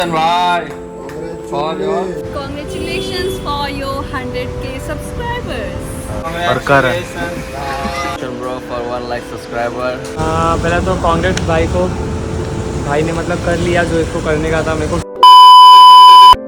Congratulations for your 100k subscribers. और कर bro for 1 lakh subscriber. पहले तो कांग्रेस भाई को, भाई ने मतलब कर लिया जो इसको करने का था मेरे को।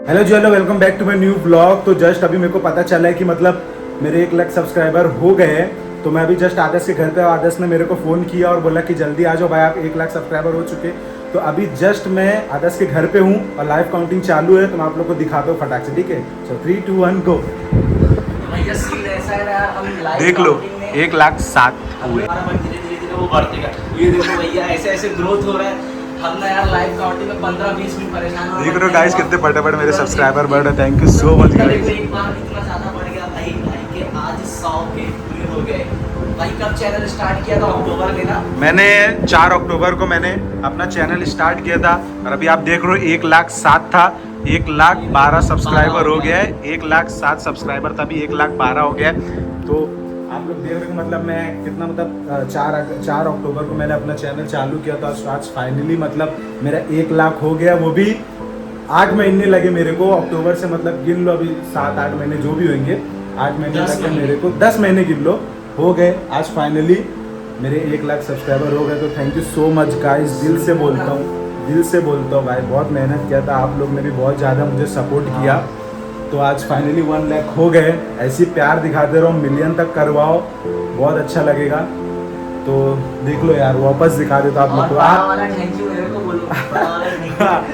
हेलो जी, hello, welcome back to my new blog. तो जस्ट अभी मेरे को पता चला है कि मतलब मेरे 1 लाख सब्सक्राइबर हो गए हैं। तो मैं अभी जस्ट आदर्श के घर पे, आदर्श ने मेरे को फ़ोन किया और बोला कि जल्दी आ जाओ भाई, आप 1 लाख सब्सक्राइबर हो चुके। तो अभी जस्ट मैं आदर्श के घर पे हूँ और लाइव काउंटिंग चालू है। तो मैं आप लोग को दिखाता हूँ फटाक से, ठीक है। सो 3, 2, 1 गो। देख लो 1,07,000 हुए। वो बढ़ते ये देखो भैया, ऐसे ऐसे ग्रोथ हो रहा है। हम ना यार लाइव काउंटिंग में 15-20 मिनट परेशान हो रहे हैं। देख रहे हो गाइस कितने फटाफट मेरे सब्सक्राइबर बढ़ रहे। Thank you so much guys. एक बार इतना ज्यादा बढ़ गया भाई के आज 100 के पूरे हो गए। भाई कब चैनल स्टार्ट किया था? अक्टूबर में ना। मैंने 4 अक्टूबर को मैंने अपना चैनल स्टार्ट किया था और अभी आप देख रहे हो 1,07,000 था, 1,12,000 सब्सक्राइबर हो गया है। 1,07,000 सब्सक्राइबर था, अभी 1,12,000 हो गया है। तो आप लोग देख रहे हो मतलब मैं कितना मतलब 4 अक्टूबर को मैंने अपना चैनल चालू किया था। आज फाइनली मतलब मेरा 1 लाख हो गया। वो भी 8 महीने लगे मेरे को। अक्टूबर से मतलब गिन लो, अभी 7-8 महीने जो भी होंगे, 8 महीने लगे मेरे को, 10 महीने गिन लो, हो गए। आज फाइनली मेरे 1 लाख सब्सक्राइबर हो गए। तो thank you so much guys, दिल से बोलता हूँ भाई, बहुत मेहनत किया था। आप लोग ने भी बहुत ज़्यादा मुझे सपोर्ट किया। तो आज फाइनली 1 लाख हो गए। ऐसी प्यार दिखाते रहो, मिलियन तक करवाओ, बहुत अच्छा लगेगा। तो देख लो यार, वापस दिखा देता आप लोग को।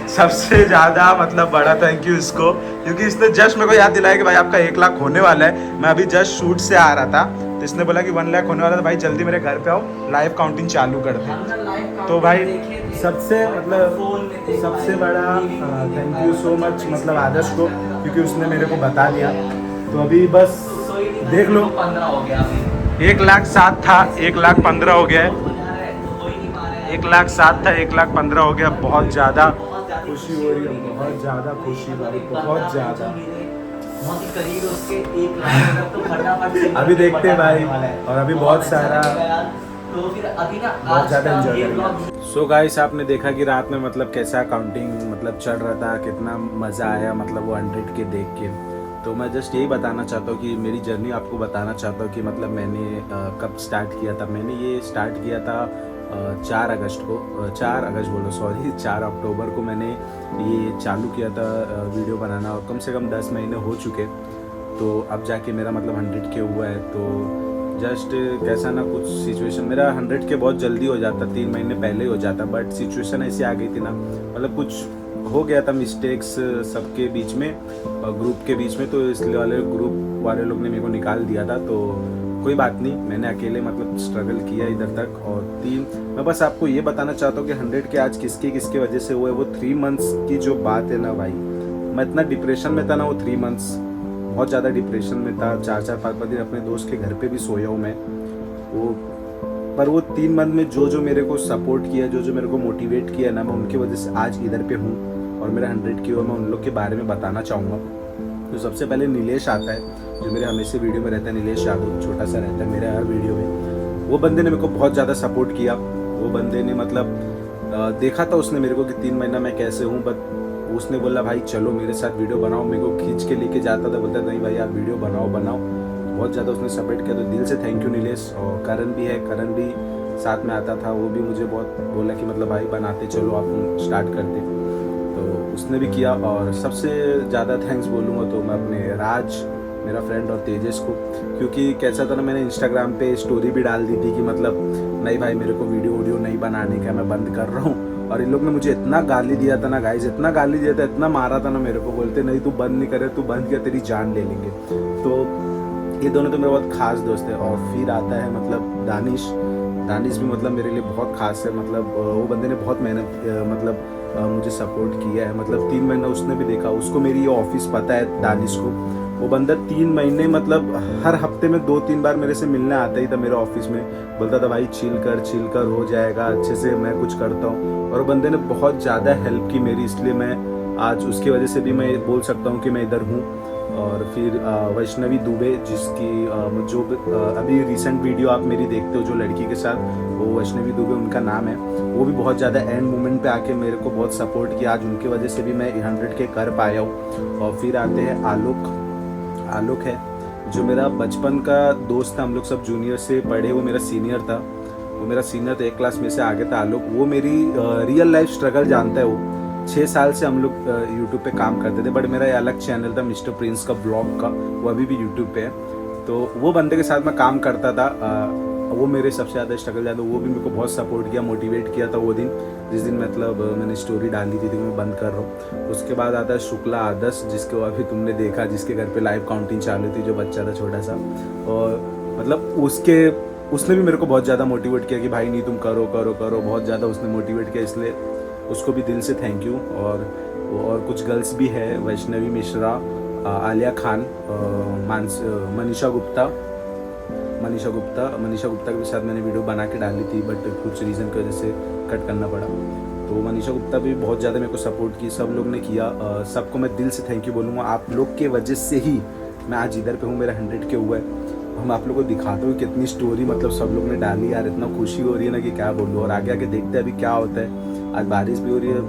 सबसे ज़्यादा मतलब बड़ा थैंक यू इसको, क्योंकि इसने जस्ट मेरे को याद दिलाया कि भाई आपका 1 लाख होने वाला है। मैं अभी जस्ट शूट से आ रहा था, तो इसने बोला कि 1 लाख होने वाला था, भाई जल्दी मेरे घर पे आओ, लाइव काउंटिंग चालू कर दे। तो भाई सबसे बड़ा थैंक यू सो मच मतलब आदर्श को, क्योंकि उसने मेरे को बता दिया। तो अभी बस देख लो, 1,07,000 था, 1,15,000 हो गया है। 1,07,000 था, 1,15,000 हो गया। बहुत ज़्यादा खुशी हो रही है, बहुत ज़्यादा खुशी भाई, बहुत ज़्यादा। अभी देखते हैं भाई, और अभी बहुत सारा बहुत ज़्यादा एंजॉय करेंगे। सो गाइस, आपने देखा कि रात में मतलब कैसा काउंटिंग मतलब चल रहा था, कितना मज़ा आया मतलब वो 100 के देख के। तो मैं जस्ट यही बताना चाहता हूँ कि मेरी जर्नी आपको बताना चाहता हूँ कि मतलब मैंने कब स्टार्ट किया था। मैंने ये स्टार्ट किया था 4 अगस्त को, 4 अक्टूबर को मैंने ये चालू किया था वीडियो बनाना, और कम से कम 10 महीने हो चुके। तो अब जाके मेरा मतलब 100 के हुआ है। तो जस्ट कैसा ना, कुछ सिचुएशन मेरा 100 के बहुत जल्दी हो जाता, 3 महीने पहले ही हो जाता, बट सिचुएशन ऐसी आ गई थी ना, मतलब कुछ हो गया था मिस्टेक्स सबके बीच में, ग्रुप के बीच में। तो इसलिए ग्रुप वाले लोग ने मेरे को निकाल दिया था। तो कोई बात नहीं, मैंने अकेले मतलब स्ट्रगल किया इधर तक। और मैं बस आपको ये बताना चाहता हूँ कि 100 के आज किसके वजह से हुए। वो 3 मंथ्स की जो बात है ना भाई, मैं इतना डिप्रेशन में था ना, वो 3 मंथ्स बहुत ज़्यादा डिप्रेशन में था। 4-4, 5-5 दिन अपने दोस्त के घर पे भी सोया हूँ मैं। वो 3 मंथ में जो मेरे को सपोर्ट किया, जो मेरे को मोटिवेट किया ना, मैं उनकी वजह से आज इधर पे हूँ और मेरा 100 की हुआ। मैं उन लोग के बारे में बताना चाहूँगा। तो सबसे पहले नीलेश आता है, जो मेरे हमेशा वीडियो में रहता है। नीलेश यादव छोटा सा रहता है मेरे हर वीडियो में। वो बंदे ने मेरे को बहुत ज़्यादा सपोर्ट किया। वो बंदे ने मतलब देखा था उसने मेरे को कि 3 महीना मैं कैसे हूँ, बट उसने बोला भाई चलो मेरे साथ वीडियो बनाओ। मेरे को खींच के लेके जाता था, बोलता नहीं भाई आप वीडियो बनाओ। बहुत ज़्यादा उसने सपोर्ट किया। तो दिल से थैंक यू नीलेश। और करण भी है, करण भी साथ में आता था, वो भी मुझे बहुत बोला कि मतलब भाई बनाते चलो, आप स्टार्ट करते। तो उसने भी किया। और सबसे ज़्यादा थैंक्स बोलूँगा तो मैं अपने राज, मेरा फ्रेंड, और तेजस को, क्योंकि कैसा था ना, मैंने इंस्टाग्राम पे स्टोरी भी डाल दी थी कि मतलब नहीं भाई मेरे को वीडियो नहीं बनाने का, मैं बंद कर रहा हूँ। और इन लोग ने मुझे इतना गाली दिया था ना गाइस, इतना गाली दिया था, इतना मारा था ना मेरे को, बोलते नहीं तू बंद नहीं करे, तू बंद किया तेरी जान ले लेंगे। तो ये दोनों तो मेरे बहुत खास दोस्त है। और फिर आता है मतलब दानिश भी मतलब मेरे लिए बहुत खास है। मतलब वो बंदे ने बहुत मेहनत मतलब मुझे सपोर्ट किया है। मतलब 3 महीना उसने भी देखा, उसको मेरी ये ऑफिस पता है दानिश को। वो बंदा 3 महीने मतलब हर हफ्ते में 2-3 बार मेरे से मिलने आता ही था मेरे ऑफिस में। बोलता था भाई चिल कर हो जाएगा, अच्छे से मैं कुछ करता हूँ। और बंदे ने बहुत ज़्यादा हेल्प की मेरी, इसलिए मैं आज उसकी वजह से भी मैं बोल सकता हूँ कि मैं इधर हूँ। और फिर वैष्णवी दुबे जिसकी जो अभी रिसेंट वीडियो आप मेरी देखते हो जो लड़की के साथ, वो वैष्णवी दुबे उनका नाम है। वो भी बहुत ज़्यादा एंड मोमेंट पे आके मेरे को बहुत सपोर्ट किया। आज उनकी वजह से भी मैं 100K कर पाया हूँ। और फिर आते हैं आलोक है जो मेरा बचपन का दोस्त था। हम लोग सब जूनियर से पढ़े, वो मेरा सीनियर था। एक क्लास में से आगे था आलोक। वो मेरी रियल लाइफ स्ट्रगल जानता है। वो 6 साल से हम लोग यूट्यूब पे काम करते थे, बट मेरा ये अलग चैनल था मिस्टर प्रिंस का ब्लॉग का, वो अभी भी यूट्यूब पे है। तो वो बंदे के साथ मैं काम करता था। वो मेरे सबसे ज़्यादा स्ट्रगल जानता। वो भी मेरे को बहुत सपोर्ट किया, मोटिवेट किया था वो दिन, जिस दिन मतलब मैंने स्टोरी डाली थी मैं बंद कर रहा हूँ। उसके बाद आता है शुक्ला आदर्श, जिसको अभी तुमने देखा, जिसके घर पे लाइव काउंटिंग चालू थी, जो बच्चा था छोटा सा। और मतलब उसने भी मेरे को बहुत ज़्यादा मोटिवेट किया कि भाई नहीं तुम करो करो करो, बहुत ज़्यादा उसने मोटिवेट किया, इसलिए उसको भी दिल से थैंक यू। और कुछ गर्ल्स भी है, वैष्णवी मिश्रा, आलिया खान, मनीषा गुप्ता के साथ मैंने वीडियो बना के डाली थी, बट कुछ रीज़न की वजह से कट करना पड़ा। तो मनीषा गुप्ता भी बहुत ज़्यादा मेरे को सपोर्ट की, सब लोग ने किया। सबको मैं दिल से थैंक यू बोलूँगा। आप लोग के वजह से ही मैं आज इधर पे हूँ, मेरा 100K हुआ है। हम आप लोगों को दिखाते हुए कितनी स्टोरी मतलब सब लोग ने डाली यार, इतना खुशी हो रही है ना कि क्या बोलूँ। और आगे देखते हैं अभी क्या होता है। आज बारिश भी हो रही है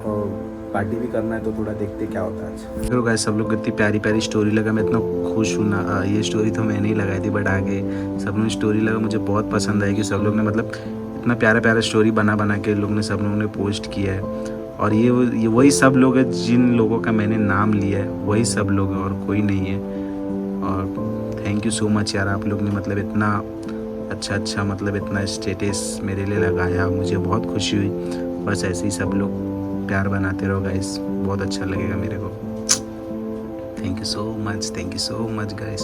और पार्टी भी करना है, तो थोड़ा देखते क्या होता है आज। चलो गाइस, सब लोग इतनी प्यारी प्यारी स्टोरी लगा, मैं इतना खुश हूँ ना। ये स्टोरी तो मैंने ही लगाई थी, बट आगे सब लोग स्टोरी लगा, मुझे बहुत पसंद आई कि सब लोग ने मतलब इतना प्यारा प्यारा स्टोरी बना के सब लोगों ने पोस्ट किया है। और ये वही सब लोग हैं जिन लोगों का मैंने नाम लिया है, वही सब लोग हैं और कोई नहीं है। और थैंक यू सो मच यार, आप लोग ने मतलब इतना अच्छा मतलब इतना स्टेटस मेरे लिए लगाया, मुझे बहुत खुशी हुई। बस ऐसे ही सब लोग प्यार बनाते रहो गाइस, बहुत अच्छा लगेगा मेरे को। Thank you so much guys.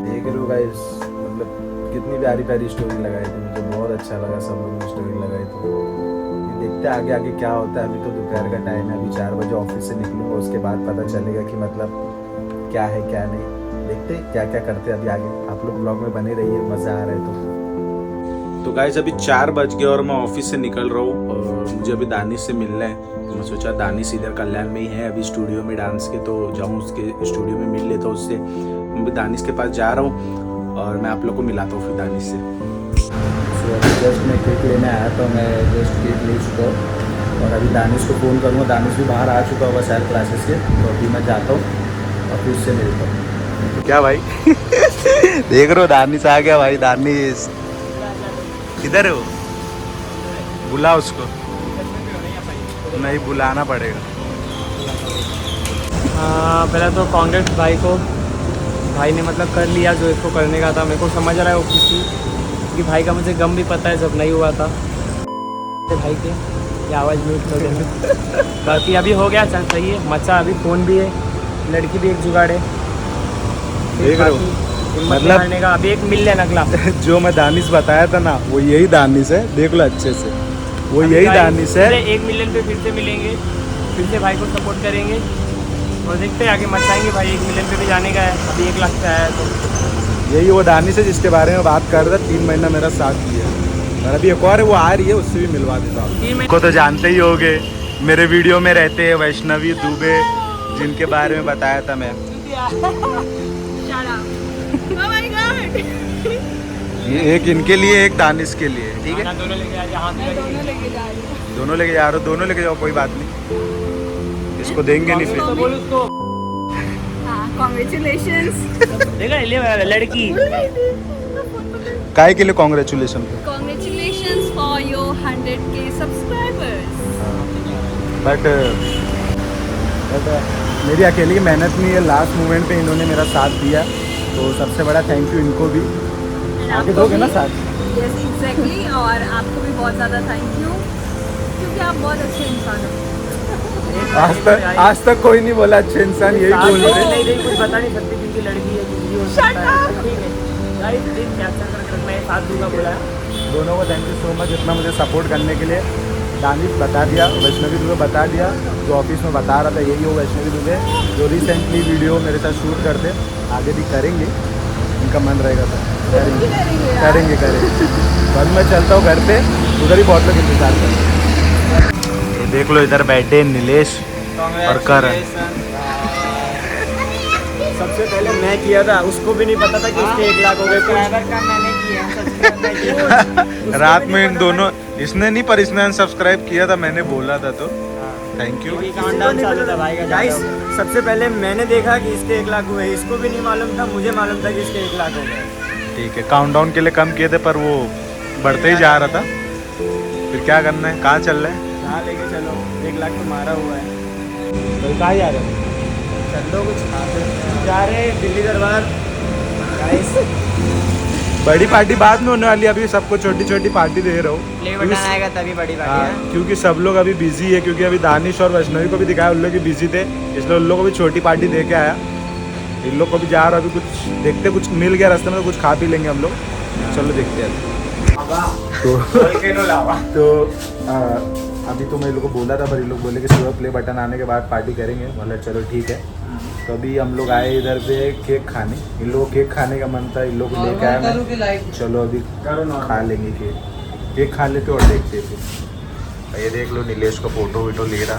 देख रहे हो गाइस, मतलब कितनी प्यारी प्यारी स्टोरी लगाई थी, मुझे बहुत अच्छा लगा सब लोगों ने स्टोरी लगाई थी। देखते आगे क्या होता है। अभी तो दोपहर का टाइम है, अभी 4 बजे ऑफिस से निकलूंगा, उसके बाद पता चलेगा कि मतलब क्या है क्या नहीं। देखते क्या करते हैं अभी आगे। आप लोग ब्लॉग में बने रहिए, मज़ा आ रहा है। तो गाइस अभी 4 बज गए और मैं ऑफिस से निकल रहा हूँ और मुझे अभी दानिश से मिलना है। तो मैं सोचा दानिश इधर कल्याण में ही है अभी स्टूडियो में डांस के, तो जाऊँ उसके स्टूडियो में मिल लेता हूँ उससे। मैं भी दानिश के पास जा रहा हूँ और मैं आप लोग को मिलाता हूँ फिर दानिश से। जस्ट मैं केक लेने आया तो मैं जस्ट केक ले चुका हूँ और अभी दानिश को फ़ोन करूँगा। दानिश भी बाहर आ चुका होगा शायद क्लासेस से, तो अभी मैं जाता हूँ और फिर उससे मिलता हूँ। क्या भाई देख रहे हो, दानिश आ गया भाई। दानिश किधर है वो? बुला उसको। नहीं, बुलाना पड़ेगा। पहले तो कांग्रेस भाई को, भाई ने मतलब कर लिया जो इसको करने का था। मेरे को समझ रहा है वो खुशी, क्योंकि भाई का मुझे गम भी पता है जब नहीं हुआ था। भाई के ये आवाज़ म्यूट कर देना। बाकी अभी हो गया, चल सही है। मचा अभी फ़ोन भी है, लड़की भी एक जुगाड़ है। देख रहे हो मतलब का अभी एक मिल लेना अगला। जो मैं दानिश बताया था ना, वो यही दानिश है। देख लो अच्छे से, वो यही दानिश है। 1 मिलियन पे फिर से मिलेंगे, फिर से भाई को सपोर्ट करेंगे और देखते हैं आगे मचाएंगे भाई। 1 मिलियन पे भी जाने का है, अभी 1 लाख पे आया है। तो यही वो दानिश है जिसके बारे में बात कर रहा था। 3 महीना मेरा साथ दिया और अभी एक और है, वो आ रही है, उससे भी मिलवा देता हूँ। को तो जानते ही होगे, मेरे वीडियो में रहते हैं वैष्णवी दुबे, जिनके बारे में बताया था मैं। Oh my God! ये एक इनके लिए, एक दानिश के लिए, ठीक है? दोनों लेके आ जाओ, मैं दोनों लेके जा रही हूँ। दोनों लेके जा रहे हो? दोनों लेके जाओ, कोई बात नहीं, इसको देंगे नहीं फिर। तो बोल उसको। हाँ, congratulations. देखा ले लड़की काय के लिए congratulation. Congratulations for your 100K subscribers. But मेरी अकेली की मेहनत नहीं है, लास्ट मोमेंट पे इन्होंने मेरा साथ दिया, तो सबसे बड़ा थैंक यू इनको भी। आगे दोगे ना साथ? Yes, exactly. और आपको भी बहुत ज़्यादा थैंक यू, क्योंकि आप बहुत अच्छे इंसान हो। आज तक कोई नहीं बोला अच्छे इंसान, यही बोल रहे। नहीं कुछ बता नहीं सकती क्योंकि लड़की है, किसी हो सकता है। ठीक है गाइस, प्लीज कैप्चर करके मैं साथ दूंगा बोला। दोनों को थैंक यू सो मच इतना मुझे सपोर्ट करने के लिए। दानिश बता दिया, वैष्णवी दुबे बता दिया, जो ऑफिस में बता रहा था यही हो वैष्णवी दुबे, जो रिसेंटली वीडियो मेरे साथ शूट करते, आगे भी करेंगे, इनका मन रहेगा तो करेंगे। बस मैं चलता हूँ घर पे, उधर ही बहुत लोग इंतजार करें। ये देख लो इधर बैठे नीलेश और करण। सबसे पहले मैं किया था, उसको भी नहीं पता था कि उसके 1 लाख हो गए। सब्सक्राइबर का मैंने किया। रात में इन दोनों, इसने नहीं पर इसने अनसब्सक्राइब किया था, मैंने बोला था तो थैंक यू। गाइस सबसे पहले मैंने देखा कि इसके 1 लाख हुए, इसको भी नहीं मालूम था, मुझे मालूम था कि इसके 1 लाख हो गए। ठीक है, काउंटडाउन के लिए कम किए थे पर वो बढ़ते ही जा रहा था। फिर क्या करना है, कहाँ चल रहे हैं? हाँ लेके चलो, 1 लाख तो मारा हुआ है। तो कहाँ जा रहे हो? चलो कुछ खाते जा रहे हैं दिल्ली दरबार। गाइस बड़ी पार्टी बाद में होने वाली है, अभी सबको छोटी छोटी पार्टी दे रहा हूँ। प्ले बटन आएगा तभी बड़ी पार्टी है। क्योंकि सब लोग अभी बिजी है, क्योंकि अभी दानिश और वैष्णवी को भी दिखाया, उन लोग भी बिजी थे, इसलिए उन लोग को भी छोटी पार्टी दे के आया। इन लोग को भी जा रहा, अभी कुछ देखते, कुछ मिल गया रास्ते में तो कुछ खा पी लेंगे हम लोग। चलो देखते हैं। तो अभी तो मैं इन लोग को बोला था, पर इन लोग बोले कि सुबह प्ले बटन आने के बाद पार्टी करेंगे। मतलब चलो ठीक है। तो अभी हम लोग आए इधर पे केक खाने, इन लोगों को केक खाने का मन था, इन लोग को लेके आया मैं। चलो अभी खा लेंगे केक खा लेते और देखते फिर। ये देख लो नीलेश को फोटो वीटो ले रहा,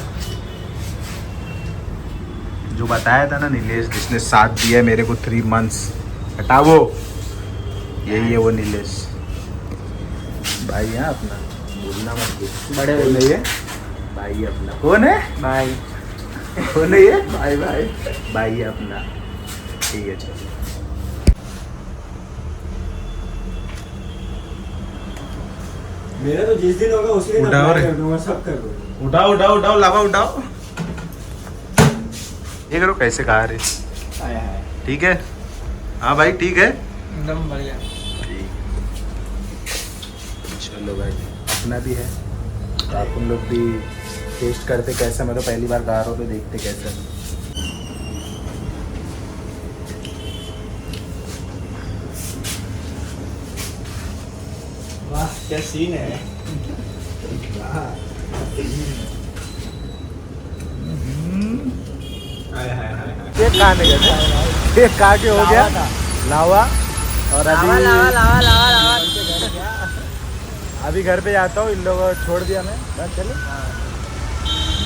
जो बताया था ना नीलेश, जिसने साथ दिया है मेरे को 3 months। हटाओ, यही है वो नीलेश भाई है अपना, बोलना मत, बड़े बोल रही है भाई है अपना। कौन है भाई? कौन है ये? भाई भाई भाई है अपना। ठीक है चलो। मेरा तो जिस दिन होगा उसी दिन उठाओ apply रे। कर दूंगा, सब कर दूंगा। उठाओ उठाओ उठाओ, लावा उठाओ। ये करो कैसे खा रहे? आया है ठीक है, हाँ भाई ठीक है, एकदम बढ़िया। चलो भाई अपना भी है, तो आप उन लोग भी टेस्ट करते कैसा। मैं तो पहली बार खा रहा हूँ, तो देखते कैसा। वाह क्या सीन है। केक खाने गए, केक खा के हो गया लावा। और अभी घर पे जाता हूँ, इन लोगों को छोड़ दिया मैं, बस चलो।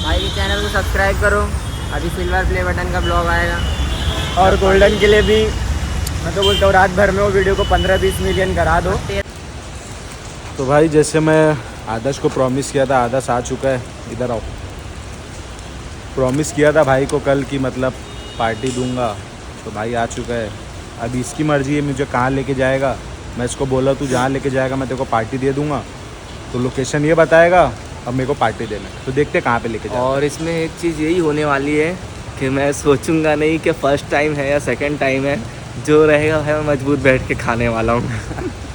भाई के चैनल को सब्सक्राइब करो, अभी सिल्वर प्ले बटन का ब्लॉग आएगा। और गोल्डन के लिए भी मैं तो बोलता हूँ रात भर में वो वीडियो को 15-20 मिलियन करा दो। तो भाई जैसे मैं आदर्श को प्रॉमिस किया था, आदर्श आ चुका है, इधर आओ। प्रॉमिस किया था भाई को कल की मतलब पार्टी दूंगा, तो भाई आ चुका है। अभी इसकी मर्जी है मुझे कहाँ लेके जाएगा। मैं इसको बोला तू जहाँ लेके जाएगा मैं तेरे को पार्टी दे दूंगा, तो लोकेशन ये बताएगा, अब मेरे को पार्टी देना है, तो देखते कहाँ पे लेके जाए। और इसमें एक चीज़ यही होने वाली है कि मैं सोचूंगा नहीं कि फर्स्ट टाइम है या सेकंड टाइम है, जो रहेगा है मैं मजबूत बैठ के खाने वाला हूँ।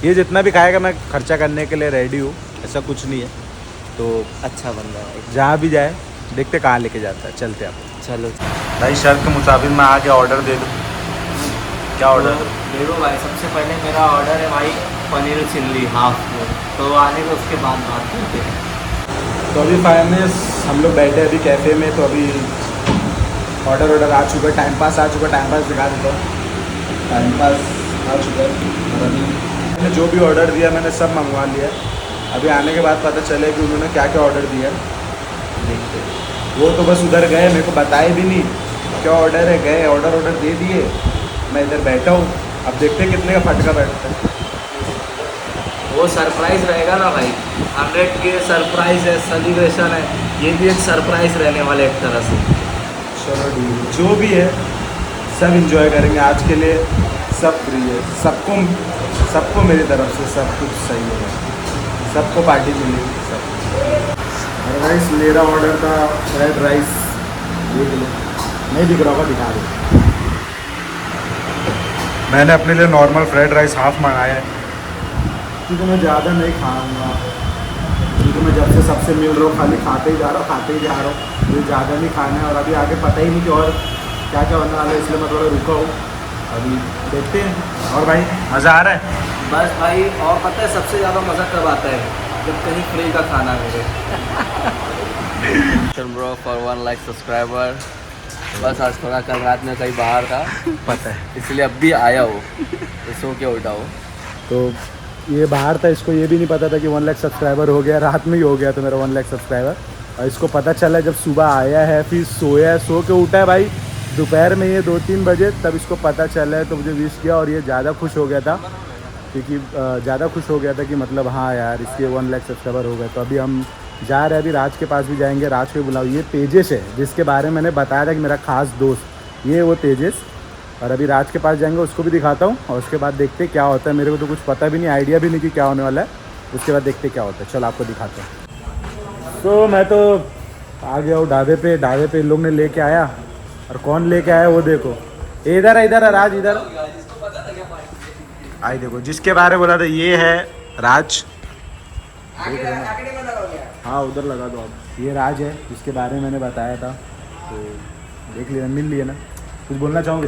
ये जितना भी खाएगा मैं खर्चा करने के लिए रेडी हूँ, ऐसा कुछ नहीं है। तो अच्छा बंदा है, जहाँ भी जाए देखते कहाँ लेके जाता है, चलते आप। चलो भाई शर्त के मुताबिक मैं आके ऑर्डर दे दूँ, क्या ऑर्डर दूँ? देखो भाई, सबसे पहले मेरा ऑर्डर है भाई पनीर चिल्ली हाफ प्लेट, तो आने को उसके बाद बात करते हैं। तो अभी फाइनली हम लोग बैठे अभी कैफ़े में, तो अभी ऑर्डर आ चुका है, टाइम पास आ चुका है। टाइम पास दिखा देता हूँ, टाइम पास आ चुका है। और अभी मैंने जो भी ऑर्डर दिया मैंने सब मंगवा लिया। अभी आने के बाद पता चले कि उन्होंने क्या क्या ऑर्डर दिया, देखते हैं। वो तो बस उधर गए, मेरे को बताए भी नहीं क्या ऑर्डर है, गए ऑर्डर दे दिए, मैं इधर बैठा हूँ। अब देखते हैं कितने का फटका बैठता है। वो सरप्राइज रहेगा ना भाई, 100 के सरप्राइज है, सेलिब्रेशन है, ये भी एक सरप्राइज रहने वाला एक तरह से। चलो ठीक है, जो भी है सब इंजॉय करेंगे आज के लिए, सब फ्री है, सबको मेरी तरफ से सब कुछ सही है, सबको पार्टी मिलेगी सब। और राइस मेरा ऑर्डर था फ्राइड राइस, देख लो नहीं दिख रहा होगा, दिखा दो। मैंने अपने लिए नॉर्मल फ्राइड राइस हाफ मंगाया है, क्योंकि मैं ज़्यादा नहीं खाऊंगा, क्योंकि मैं जब से सबसे मिल रहा हूँ खाली खाते ही जा रहा हूँ, मुझे ज़्यादा नहीं खाना है। और अभी आगे पता ही नहीं कि और क्या क्या होने वाला है, इसलिए मैं थोड़ा रुका हूँ, अभी देखते हैं। और भाई मज़ा आ रहा है बस भाई, और पता है सबसे ज़्यादा मज़ा कब आता है, जब कहीं फ्री का खाना मिले। Bro for 1 lakh subscriber. बस आज थोड़ा कल रात में कहीं बाहर था, पता है, इसलिए अब भी आया हो, तो सो के उठा हो। तो ये बाहर था, इसको ये भी नहीं पता था कि 1 लाख सब्सक्राइबर हो गया, रात में ही हो गया तो मेरा 1 लाख सब्सक्राइबर। और इसको पता चला जब सुबह आया है, फिर सोया है, सो के उठा है भाई दोपहर में, ये 2-3 बजे, तब इसको पता चला है तो मुझे विश किया। और ये ज़्यादा खुश हो गया था क्योंकि ज़्यादा खुश हो गया था कि मतलब हाँ यार इसके 1 लाख सब्सक्राइबर हो गए। तो अभी हम जा रहे हैं, अभी राज के पास भी जाएंगे, राज को बुलाओ। ये तेजस है जिसके बारे में मैंने बताया था कि मेरा खास दोस्त, ये वो तेजस। और अभी राज के पास जाएंगे, उसको भी दिखाता हूँ और उसके बाद देखते क्या होता है। मेरे को तो कुछ पता भी नहीं, आइडिया भी नहीं कि क्या होने वाला है। उसके बाद देखते क्या होता है, चलो आपको दिखाते हैं। तो मैं तो आ गया हूँ ढाबे पे इन लोग ने लेके आया, और कौन लेके आया वो देखो, इधर है राज, इधर आई देखो, जिसके बारे में बोला था ये है राज। हाँ उधर लगा दो आप, ये राज है जिसके बारे में मैंने बताया था, तो देख लिया, मिल लिया ना। कुछ बोलना चाहोगे?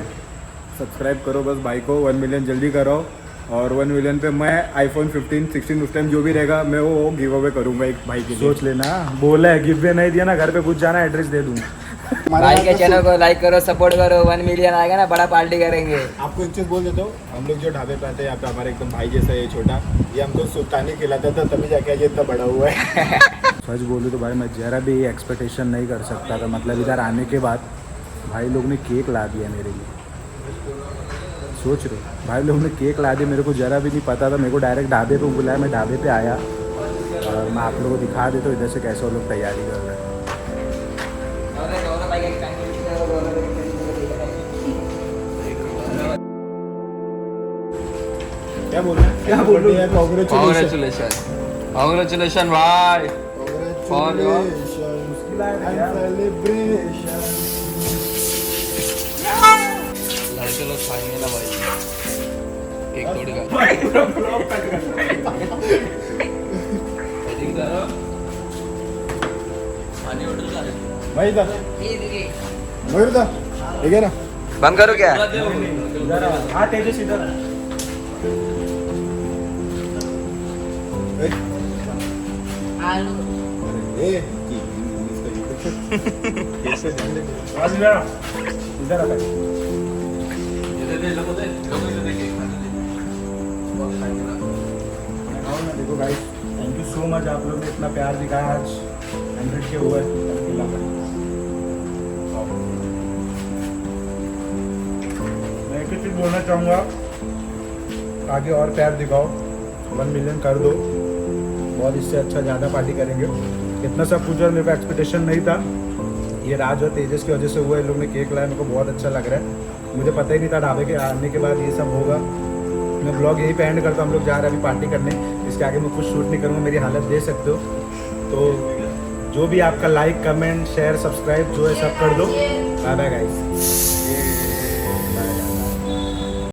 सब्सक्राइब करो बस भाई को, 1 मिलियन जल्दी करो, और 1 मिलियन पे मैं आईफोन 15, 16 उस टाइम जो भी रहेगा मैं वो गिव अवे करूँगा एक भाई के लिए। सोच लेना, बोला है गिव अवे नहीं दिया ना, घर पे कुछ जाना एड्रेस दे दूँगा। भाई के चैनल को लाइक करो, सपोर्ट करो, 1 मिलियन आएगा ना, बड़ा पार्टी करेंगे। आपको एक चीज़ बोल देता हूँ, हम लोग जो ढाबे पे आते हैं यहाँ पे हमारे एकदम भाई जैसा ये छोटा, ये हमको सुल्तानी खिलाता था, तभी जाके ये इतना बड़ा हुआ है। सच बोलूँ तो भाई मैं जरा भी एक्सपेक्टेशन नहीं कर सकता था, मतलब इधर आने के बाद भाई लोग ने केक ला दिया मेरे लिए। सोच रहे हो, भाई लोग ने केक ला दिया, मेरे को जरा भी नहीं पता था। मेरे को डायरेक्ट ढाबे पे बुलाया, मैं ढाबे पे आया और मैं आप लोगों को दिखा देता हूँ इधर से कैसे वो लोग तैयारी कर रहे हैं। क्या बोल रहे हैं? क्या बोल रहे हैं? कांग्रेचुलेशन भाई फॉर योर लड़के लोग खाएंगे ना भाई, एक तोड़ेगा भाई इधर मयूर इधर, ठीक है ना? बंद करो क्या? हाँ तेजस इधर। देखो guys, thank you so much, आप लोग ने इतना प्यार दिखाया। आज 100 के हुए। मैं एक चीज़ बोलना चाहूँगा, आगे और प्यार दिखाओ, 1 मिलियन कर दो, बहुत इससे अच्छा ज़्यादा पार्टी करेंगे। इतना सब कुछ और मेरे को एक्सपेक्टेशन नहीं था, ये राज और तेजस की वजह से हुआ। इन लोग ने केक लाया, मेरे को बहुत अच्छा लग रहा है, मुझे पता ही नहीं था ढाबे के आने के बाद ये सब होगा। मैं ब्लॉग यही पे एंड करता हूँ, हम लोग जा रहे हैं अभी पार्टी करने, इसके आगे मैं कुछ शूट नहीं करूँगा, मेरी हालत देख सकते हो। तो जो भी आपका लाइक, कमेंट, शेयर, सब्सक्राइब जो है सब कर दो। Bye bye guys.